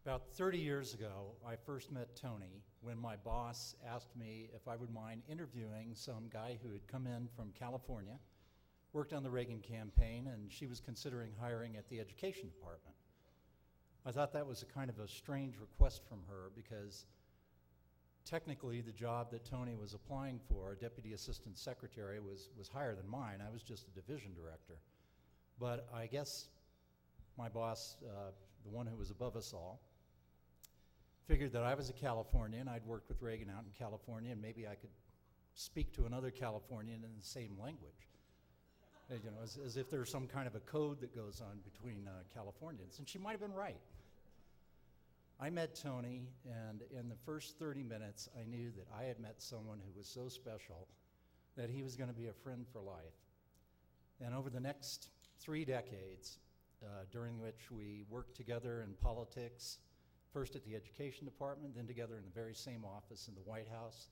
About 30 years ago, I first met Tony when my boss asked me if I would mind interviewing some guy who had come in from California, worked on the Reagan campaign, and she was considering hiring at the education department. I thought that was a kind of a strange request from her because technically the job that Tony was applying for, Deputy Assistant Secretary, was higher than mine. I was just a division director. But I guess my boss, the one who was above us all, figured that I was a Californian. I'd worked with Reagan out in California, and maybe I could speak to another Californian in the same language. You know, as if there's some kind of a code that goes on between Californians. And she might have been right. I met Tony, and in the first 30 minutes, I knew that I had met someone who was so special that he was going to be a friend for life. And over the next 3 decades, during which we worked together in politics, first at the education department, then together in the very same office in the White House,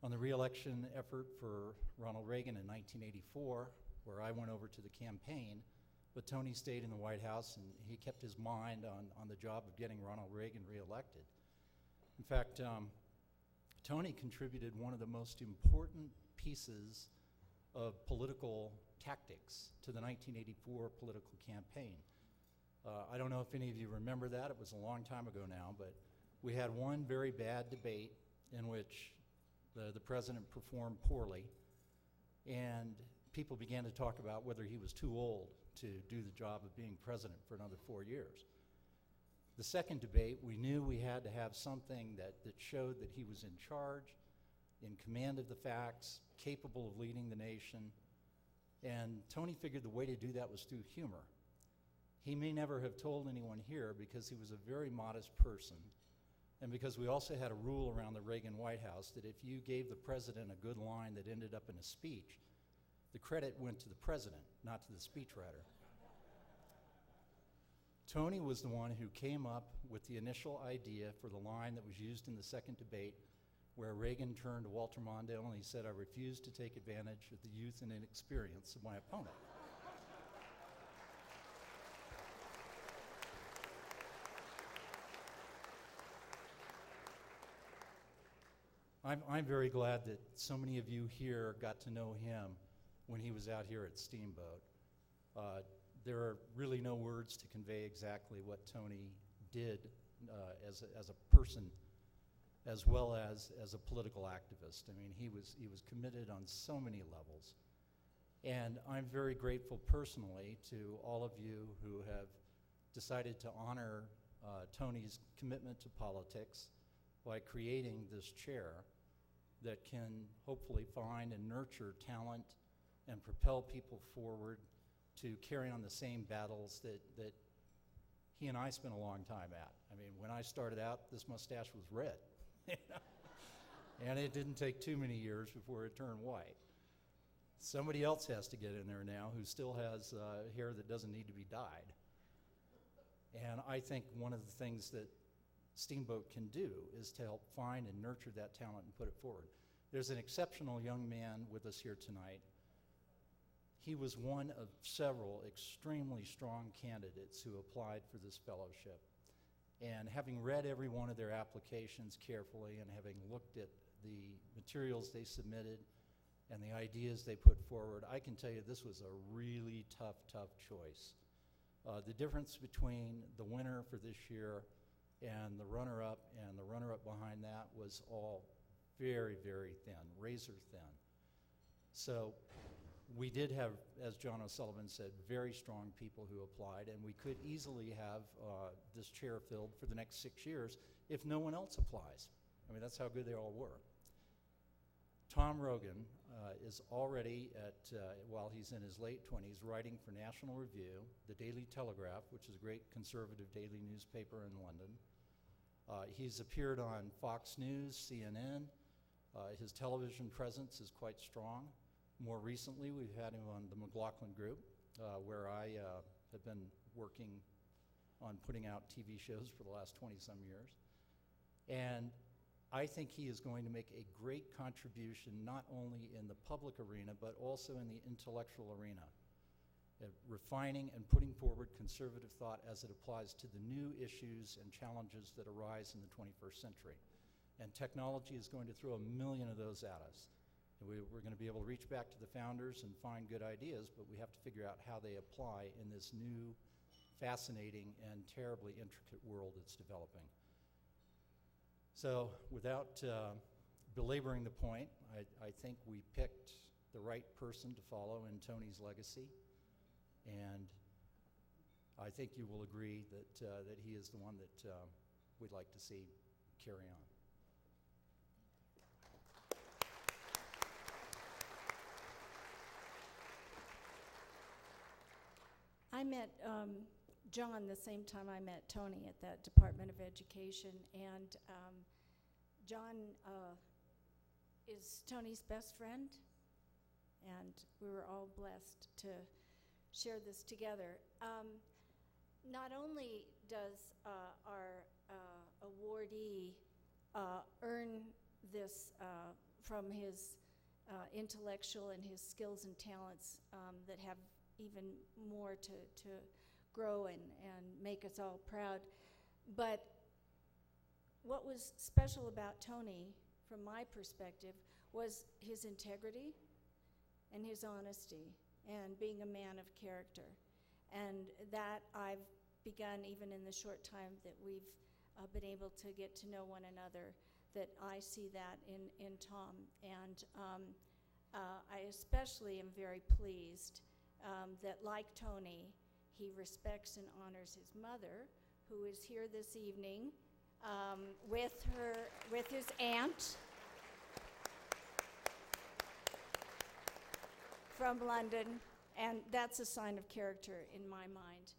on the re-election effort for Ronald Reagan in 1984, where I went over to the campaign, but Tony stayed in the White House and he kept his mind on the job of getting Ronald Reagan re-elected. In fact, Tony contributed one of the most important pieces of political tactics to the 1984 political campaign. I don't know if any of you remember that. It was a long time ago now, but we had one very bad debate in which the president performed poorly, and people began to talk about whether he was too old to do the job of being president for another 4 years. The second debate, we knew we had to have something that showed that he was in charge, in command of the facts, capable of leading the nation, and Tony figured the way to do that was through humor. He may never have told anyone here because he was a very modest person, and because we also had a rule around the Reagan White House that if you gave the president a good line that ended up in a speech, the credit went to the president, not to the speechwriter. Tony was the one who came up with the initial idea for the line that was used in the second debate, where Reagan turned to Walter Mondale and he said, "I refuse to take advantage of the youth and inexperience of my opponent." I'm very glad that so many of you here got to know him when he was out here at Steamboat. There are really no words to convey exactly what Tony did as a person, as well as a political activist. I mean, he was committed on so many levels. And I'm very grateful personally to all of you who have decided to honor Tony's commitment to politics by creating this chair that can hopefully find and nurture talent and propel people forward to carry on the same battles that he and I spent a long time at. I mean, when I started out, this mustache was red. And it didn't take too many years before it turned white. Somebody else has to get in there now who still has hair that doesn't need to be dyed. And I think one of the things that Steamboat can do is to help find and nurture that talent and put it forward. There's an exceptional young man with us here tonight. He was one of several extremely strong candidates who applied for this fellowship. And having read every one of their applications carefully and having looked at the materials they submitted and the ideas they put forward, I can tell you this was a really tough choice. The difference between the winner for this year and the runner-up behind that was all very, very thin, razor thin. So we did have, as John O'Sullivan said, very strong people who applied, and we could easily have this chair filled for the next 6 years if no one else applies. I mean, that's how good they all were. Tom Rogan is already while he's in his late 20s, writing for National Review, the Daily Telegraph, which is a great conservative daily newspaper in London. He's appeared on Fox News, CNN. His television presence is quite strong. More recently, we've had him on the McLaughlin Group, where I have been working on putting out TV shows for the last 20-some years. And I think he is going to make a great contribution not only in the public arena, but also in the intellectual arena. refining and putting forward conservative thought as it applies to the new issues and challenges that arise in the 21st century. And technology is going to throw a million of those at us. And we're going to be able to reach back to the founders and find good ideas, but we have to figure out how they apply in this new, fascinating, and terribly intricate world that's developing. So without belaboring the point, I think we picked the right person to follow in Tony's legacy, and I think you will agree that he is the one that we'd like to see carry on. I met John the same time I met Tony at that Department of Education, and John is Tony's best friend, and we were all blessed to share this together. Not only does our awardee earn this from his intellectual and his skills and talents that have even more to grow and make us all proud. But what was special about Tony, from my perspective, was his integrity and his honesty and being a man of character. And that I've begun, even in the short time that we've been able to get to know one another, that I see that in Tom. And I especially am very pleased that, like Tony, he respects and honors his mother, who is here this evening with his aunt from London, and that's a sign of character in my mind.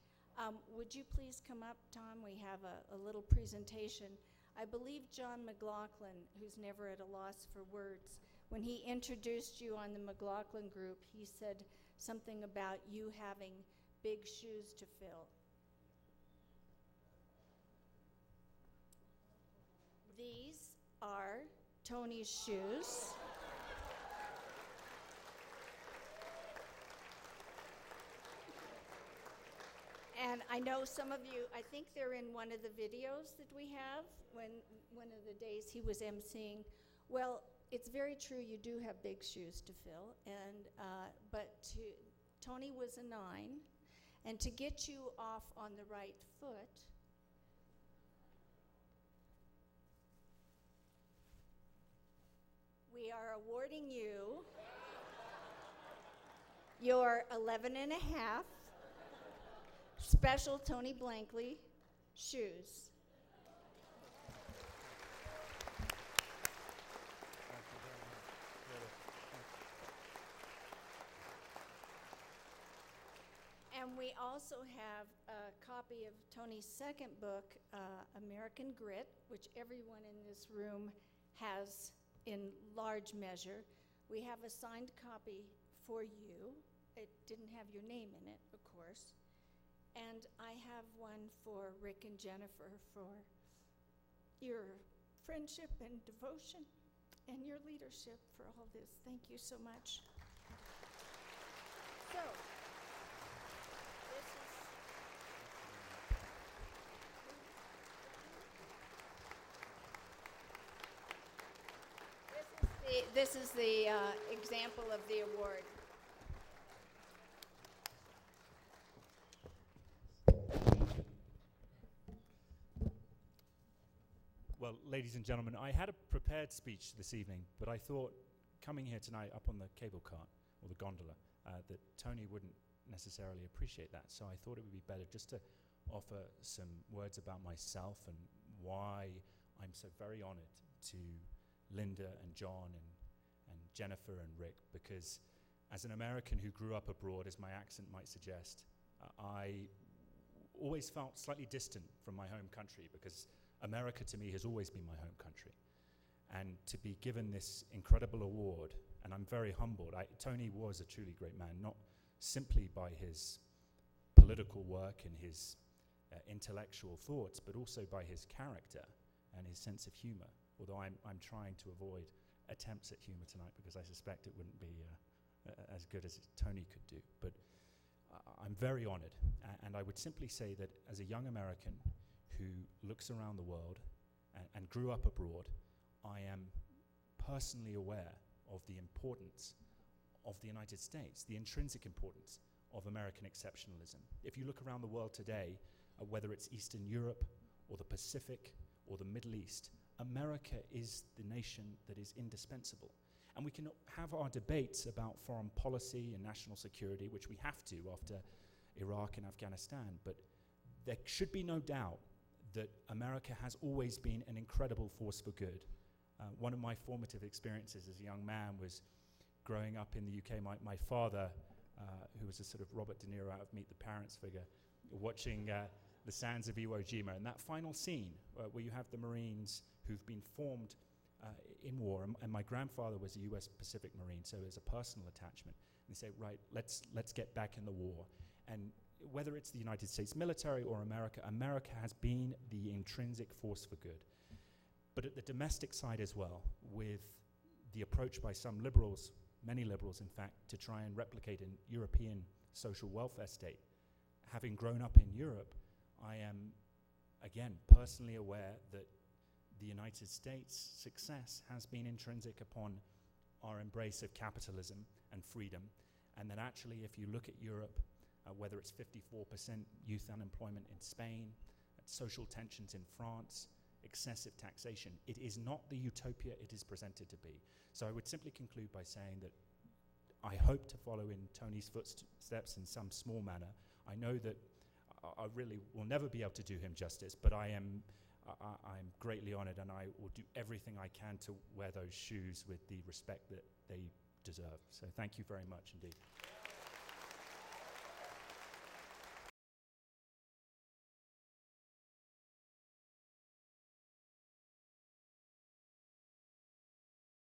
Would you please come up, Tom? We have a little presentation. I believe John McLaughlin, who's never at a loss for words, when he introduced you on the McLaughlin group, he said something about you having big shoes to fill. These are Tony's shoes. And I know some of you, I think they're in one of the videos that we have when one of the days he was emceeing. Well, it's very true, you do have big shoes to fill, and but Tony was a 9, and to get you off on the right foot, we are awarding you your 11 and a half special Tony Blankley shoes. And we also have a copy of Tony's second book, American Grit, which everyone in this room has in large measure. We have a signed copy for you. It didn't have your name in it, of course. And I have one for Rick and Jennifer for your friendship and devotion and your leadership for all this. Thank you so much. So, this is the example of the award. Well, ladies and gentlemen, I had a prepared speech this evening, but I thought coming here tonight up on the cable cart, or the gondola, that Tony wouldn't necessarily appreciate that. So I thought it would be better just to offer some words about myself and why I'm so very honored to Linda and John and Jennifer and Rick, because as an American who grew up abroad, as my accent might suggest, I always felt slightly distant from my home country, because America to me has always been my home country. And to be given this incredible award, and I'm very humbled. Tony was a truly great man, not simply by his political work and his intellectual thoughts, but also by his character and his sense of humor. Although I'm trying to avoid attempts at humor tonight, because I suspect it wouldn't be as good as Tony could do. But I'm very honored, and I would simply say that as a young American who looks around the world and grew up abroad, I am personally aware of the importance of the United States, the intrinsic importance of American exceptionalism. If you look around the world today, whether it's Eastern Europe or the Pacific or the Middle East, America is the nation that is indispensable. And we can have our debates about foreign policy and national security, which we have to after Iraq and Afghanistan, but there should be no doubt that America has always been an incredible force for good. One of my formative experiences as a young man was growing up in the UK. My father, who was a sort of Robert De Niro out of Meet the Parents figure, watching the sands of Iwo Jima, and that final scene where you have the Marines who've been formed in war, and my grandfather was a US Pacific Marine, so there's a personal attachment. And they say, right, let's get back in the war. And whether it's the United States military or America, America has been the intrinsic force for good. But at the domestic side as well, with the approach by some liberals, many liberals in fact, to try and replicate an European social welfare state, having grown up in Europe, I am, again, personally aware that the United States' success has been intrinsic upon our embrace of capitalism and freedom, and that actually, if you look at Europe, whether it's 54% youth unemployment in Spain, social tensions in France, excessive taxation, it is not the utopia it is presented to be. So I would simply conclude by saying that I hope to follow in Tony's footsteps in some small manner. I know that I really will never be able to do him justice, but I'm greatly honored, and I will do everything I can to wear those shoes with the respect that they deserve. So thank you very much indeed.